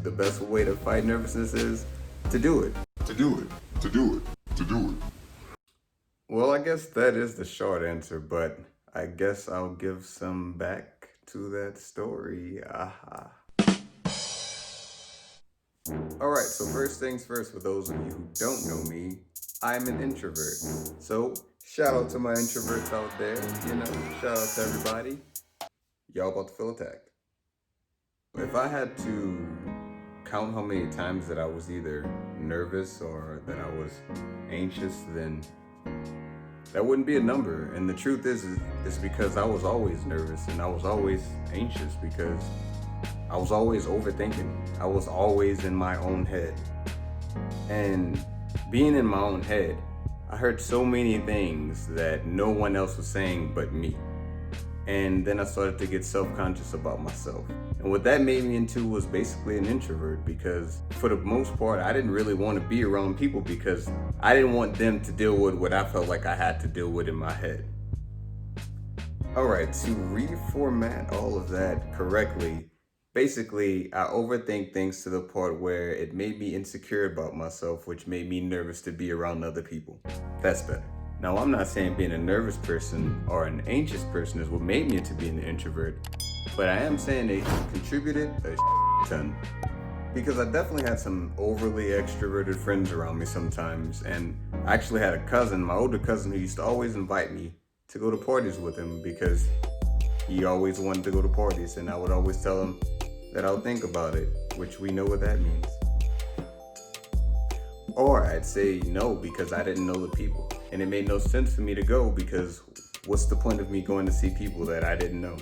the best way to fight nervousness is to do it. To do it. To do it. To do it. Well, I guess that is the short answer, but I guess I'll give some back to that story. Aha. Alright, so first things first, for those of you who don't know me, I'm an introvert. So, shout out to my introverts out there, shout out to everybody. Y'all about to feel attacked. If I had to count how many times that I was either nervous or that I was anxious, then that wouldn't be a number. And the truth is because I was always nervous and I was always anxious because I was always overthinking. I was always in my own head. And being in my own head, I heard so many things that no one else was saying but me. And then I started to get self-conscious about myself. And what that made me into was basically an introvert, because for the most part, I didn't really want to be around people because I didn't want them to deal with what I felt like I had to deal with in my head. All right, to reformat all of that correctly, basically, I overthink things to the part where it made me insecure about myself, which made me nervous to be around other people. That's better. Now, I'm not saying being a nervous person or an anxious person is what made me into being an introvert, but I am saying it contributed a ton. Because I definitely had some overly extroverted friends around me sometimes, and I actually had a cousin, my older cousin, who used to always invite me to go to parties with him because he always wanted to go to parties, and I would always tell him that I'll think about it, which we know what that means. Or I'd say no because I didn't know the people. And it made no sense for me to go because what's the point of me going to see people that I didn't know?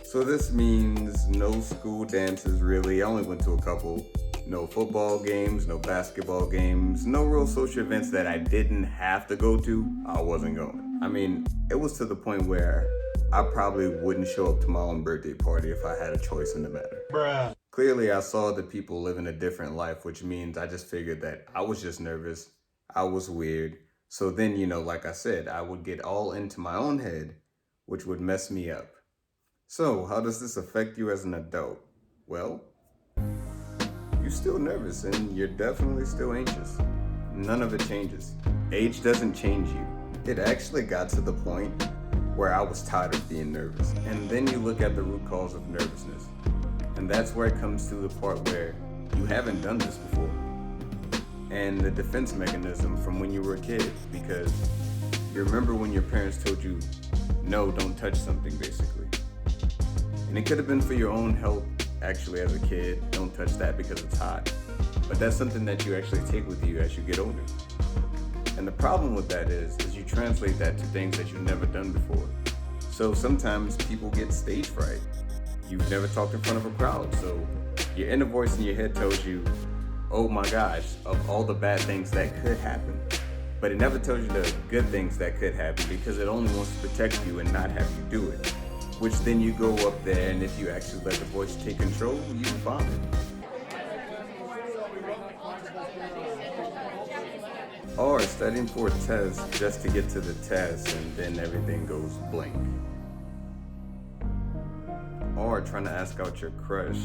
So this means no school dances really. I only went to a couple. No football games, no basketball games, no real social events that I didn't have to go to. I wasn't going. I mean, it was to the point where I probably wouldn't show up to my own birthday party if I had a choice in the matter. Bruh. Clearly, I saw the people living a different life, which means I just figured that I was just nervous. I was weird. So then, like I said, I would get all into my own head, which would mess me up. So how does this affect you as an adult? Well, you're still nervous and you're definitely still anxious. None of it changes. Age doesn't change you. It actually got to the point where I was tired of being nervous. And then you look at the root cause of nervousness. And that's where it comes to the part where you haven't done this before. And the defense mechanism from when you were a kid, because you remember when your parents told you, no, don't touch something, basically. And it could have been for your own health, actually, as a kid. Don't touch that because it's hot. But that's something that you actually take with you as you get older. And the problem with that is you translate that to things that you've never done before. So sometimes people get stage fright. You've never talked in front of a crowd, so your inner voice in your head tells you, oh my gosh, of all the bad things that could happen. But it never tells you the good things that could happen because it only wants to protect you and not have you do it. Which then you go up there, and if you actually let the voice take control, you vomit. Or studying for a test just to get to the test and then everything goes blank. Or trying to ask out your crush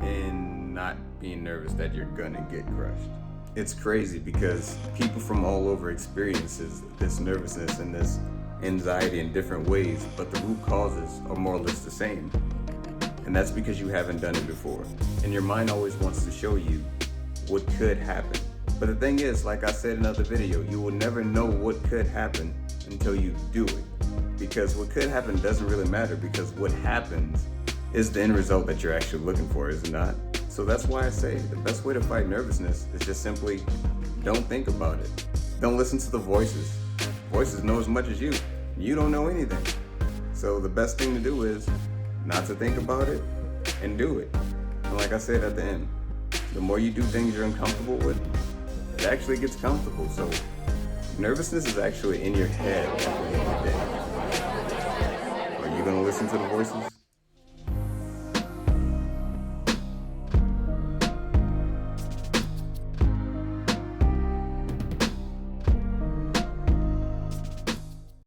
and not being nervous that you're gonna get crushed. It's crazy because people from all over experiences this nervousness and this anxiety in different ways, but the root causes are more or less the same. And that's because you haven't done it before. And your mind always wants to show you what could happen. But the thing is, like I said in another video, you will never know what could happen until you do it. Because what could happen doesn't really matter, because what happens is the end result that you're actually looking for, is it not? So that's why I say the best way to fight nervousness is just simply don't think about it. Don't listen to the voices. Voices know as much as you. You don't know anything. So the best thing to do is not to think about it and do it. And like I said at the end, the more you do things you're uncomfortable with, it actually gets comfortable. So nervousness is actually in your head at the end of the day. Are you gonna listen to the voices?